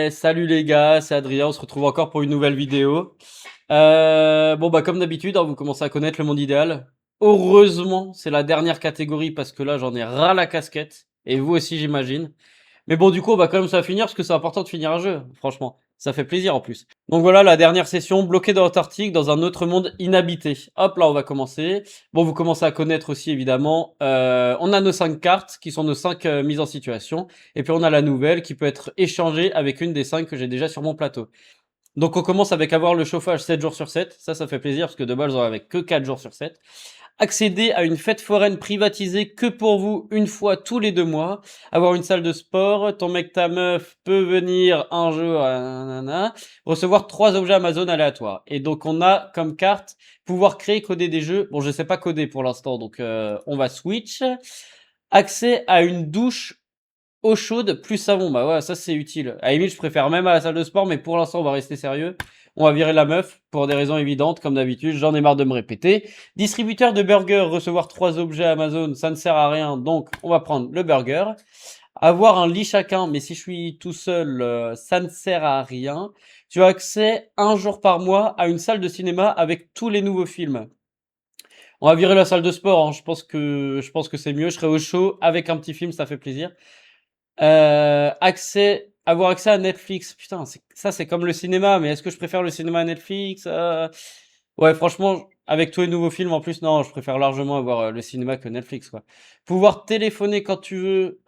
Ouais, salut les gars, c'est Adrien, on se retrouve encore pour une nouvelle vidéo. Bon bah comme d'habitude, hein, vous commencez à connaître le monde idéal. Heureusement, c'est la dernière catégorie parce que là j'en ai ras la casquette. Et vous aussi j'imagine. Mais bon du coup on va quand même se la finir parce que c'est important de finir un jeu, franchement. Ça fait plaisir en plus. Donc voilà la dernière session, bloqué dans l'Antarctique, dans un autre monde inhabité. Hop là on va commencer. Bon vous commencez à connaître aussi évidemment. On a nos 5 cartes qui sont nos 5 mises en situation. Et puis on a la nouvelle qui peut être échangée avec une des 5 que j'ai déjà sur mon plateau. Donc on commence avec avoir le chauffage 7 jours sur 7. Ça fait plaisir parce que de base j'en avais que 4 jours sur 7. Accéder à une fête foraine privatisée que pour vous une fois tous les 2 mois. Avoir une salle de sport. Ton mec, ta meuf peut venir un jour. Nanana. Recevoir 3 objets Amazon aléatoires. Et donc on a comme carte pouvoir créer, coder des jeux. Bon je sais pas coder pour l'instant donc on va switch. Accès à une douche eau chaude plus savon, bah ouais, ça c'est utile. À la limite, je préfère même à la salle de sport, mais pour l'instant, on va rester sérieux. On va virer la meuf pour des raisons évidentes, comme d'habitude. J'en ai marre de me répéter. Distributeur de burgers, recevoir 3 objets Amazon, ça ne sert à rien, donc on va prendre le burger. Avoir un lit chacun, mais si je suis tout seul, ça ne sert à rien. Tu as accès un jour par mois à une salle de cinéma avec tous les nouveaux films. On va virer la salle de sport, hein. Je pense que c'est mieux. Je serai au chaud avec un petit film, ça fait plaisir. Avoir accès à Netflix. Putain, c'est comme le cinéma, mais est-ce que je préfère le cinéma à Netflix? Ouais, franchement, avec tous les nouveaux films en plus, non, je préfère largement avoir le cinéma que Netflix, quoi. Pouvoir téléphoner quand tu veux.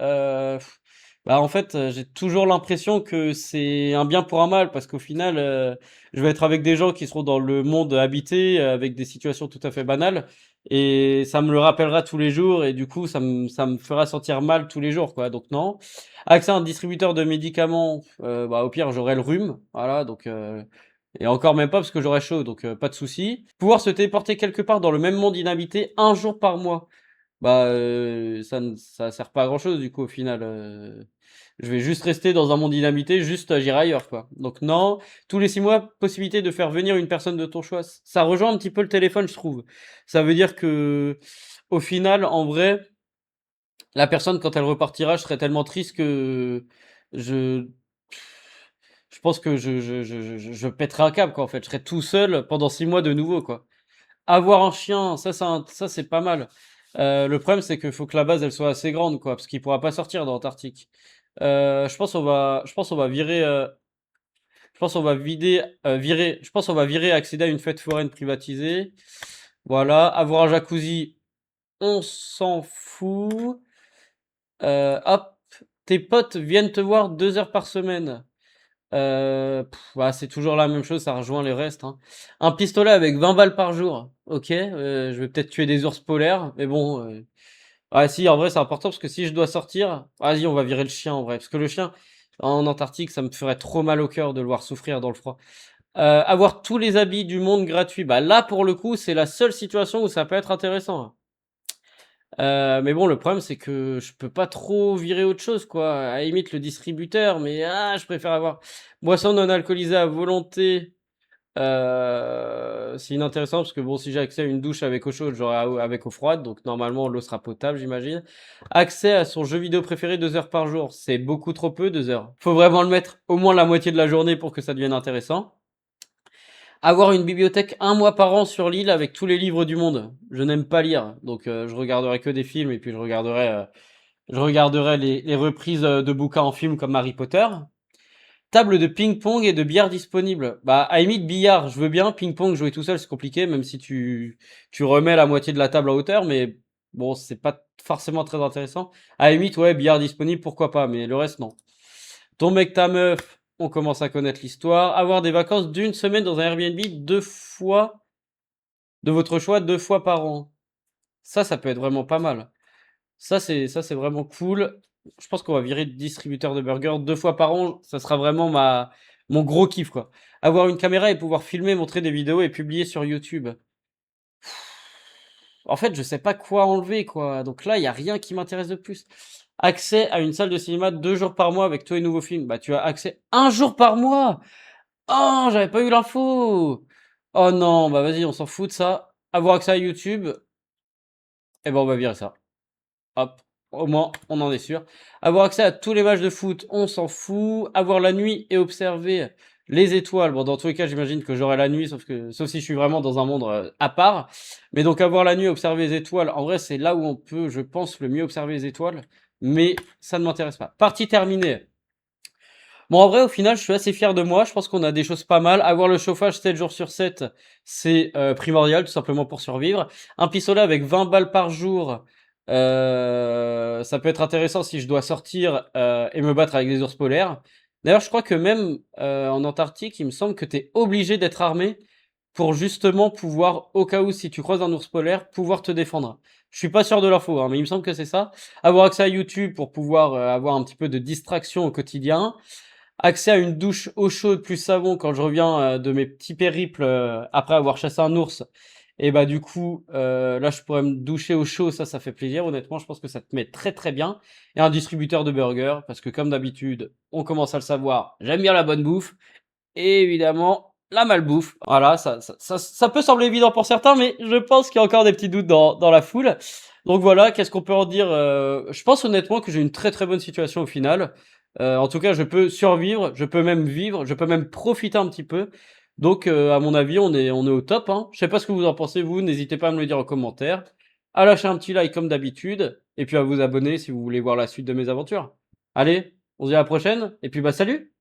Bah en fait, j'ai toujours l'impression que c'est un bien pour un mal parce qu'au final, je vais être avec des gens qui seront dans le monde habité, avec des situations tout à fait banales. Et ça me le rappellera tous les jours et du coup, ça me fera sentir mal tous les jours, quoi. Donc non. Accès à un distributeur de médicaments, bah, au pire, j'aurai le rhume. Voilà, donc et encore même pas parce que j'aurai chaud, donc pas de souci. Pouvoir se téléporter quelque part dans le même monde inhabité un jour par mois. Bah, ça sert pas à grand chose du coup au final, je vais juste rester dans un monde inhabité, juste j'irai ailleurs quoi. Donc non, tous les 6 mois, possibilité de faire venir une personne de ton choix. Ça rejoint un petit peu le téléphone je trouve. Ça veut dire que au final, en vrai, la personne quand elle repartira, je serai tellement triste que je je pense que je pèterai un câble quoi en fait. Je serai tout seul pendant 6 mois de nouveau quoi. Avoir un chien, ça c'est pas mal. Le problème, c'est qu'il faut que la base, elle soit assez grande, quoi, parce qu'il pourra pas sortir dans l'Antarctique. Je pense on va virer, je pense on va vider, je pense on va virer accéder à une fête foraine privatisée. Voilà, avoir un jacuzzi, on s'en fout. Hop, tes potes viennent te voir 2 heures par semaine. Bah, c'est toujours la même chose, ça rejoint les restes, hein. Un pistolet avec 20 balles par jour. OK, je vais peut-être tuer des ours polaires, mais bon, ouais, si, en vrai, c'est important parce que si je dois sortir, vas-y, on va virer le chien en vrai, parce que le chien en Antarctique, ça me ferait trop mal au cœur de le voir souffrir dans le froid. Avoir tous les habits du monde gratuits, bah là, pour le coup, c'est la seule situation où ça peut être intéressant, hein. Mais bon, le problème, c'est que je peux pas trop virer autre chose, quoi. À la limite, le distributeur, mais je préfère avoir boisson non alcoolisée à volonté. C'est inintéressant parce que bon, si j'ai accès à une douche avec eau chaude, j'aurai avec eau froide, donc normalement l'eau sera potable, j'imagine. Accès à son jeu vidéo préféré 2 heures par jour, c'est beaucoup trop peu, 2 heures. Faut vraiment le mettre au moins la moitié de la journée pour que ça devienne intéressant. Avoir une bibliothèque un mois par an sur l'île avec tous les livres du monde. Je n'aime pas lire, donc je regarderai que des films et puis je regarderai les reprises de bouquins en film comme Harry Potter. Table de ping-pong et de billard disponible. Bah, à la limite, billard, je veux bien. Ping-pong, jouer tout seul, c'est compliqué, même si tu remets la moitié de la table à hauteur, mais bon, c'est pas forcément très intéressant. À la limite, ouais, billard disponible, pourquoi pas, mais le reste, non. Ton mec, ta meuf, on commence à connaître l'histoire. Avoir des vacances d'une semaine dans un Airbnb 2 fois, de votre choix, 2 fois par an. Ça peut être vraiment pas mal. Ça c'est vraiment cool. Je pense qu'on va virer de distributeur de burgers 2 fois par an, ça sera vraiment mon gros kiff, quoi. Avoir une caméra et pouvoir filmer, montrer des vidéos et publier sur YouTube. En fait, je sais pas quoi enlever, quoi. Donc là, il y a rien qui m'intéresse de plus. Accès à une salle de cinéma 2 jours par mois avec tous les nouveaux films. Bah, tu as accès un jour par mois! Oh, j'avais pas eu l'info! Oh non, bah vas-y, on s'en fout de ça. Avoir accès à YouTube, eh ben, on va virer ça. Hop. Au moins, on en est sûr. Avoir accès à tous les matchs de foot, on s'en fout. Avoir la nuit et observer les étoiles. Bon, dans tous les cas, j'imagine que j'aurai la nuit, sauf si je suis vraiment dans un monde à part. Mais donc, avoir la nuit, observer les étoiles, en vrai, c'est là où on peut, je pense, le mieux observer les étoiles. Mais ça ne m'intéresse pas. Partie terminée. Bon, en vrai, au final, je suis assez fier de moi. Je pense qu'on a des choses pas mal. Avoir le chauffage 7 jours sur 7, c'est primordial, tout simplement pour survivre. Un pistolet avec 20 balles par jour, ça peut être intéressant si je dois sortir et me battre avec des ours polaires. D'ailleurs, je crois que même en Antarctique, il me semble que tu es obligé d'être armé pour justement pouvoir, au cas où si tu croises un ours polaire, pouvoir te défendre. Je suis pas sûr de l'info, hein, mais il me semble que c'est ça. Avoir accès à YouTube pour pouvoir avoir un petit peu de distraction au quotidien. Accès à une douche eau chaude plus savon quand je reviens de mes petits périples après avoir chassé un ours. Et bah du coup, là je pourrais me doucher au chaud, ça fait plaisir. Honnêtement, je pense que ça te met très très bien. Et un distributeur de burgers, parce que comme d'habitude, on commence à le savoir, j'aime bien la bonne bouffe. Et évidemment, la malbouffe. Voilà, ça peut sembler évident pour certains, mais je pense qu'il y a encore des petits doutes dans la foule. Donc voilà, qu'est-ce qu'on peut en dire je pense honnêtement que j'ai une très très bonne situation au final. En tout cas, je peux survivre, je peux même vivre, je peux même profiter un petit peu. Donc à mon avis, on est au top, hein. Je sais pas ce que vous en pensez vous, n'hésitez pas à me le dire en commentaire, à lâcher un petit like comme d'habitude, et puis à vous abonner si vous voulez voir la suite de mes aventures. Allez, on se dit à la prochaine, et puis bah salut!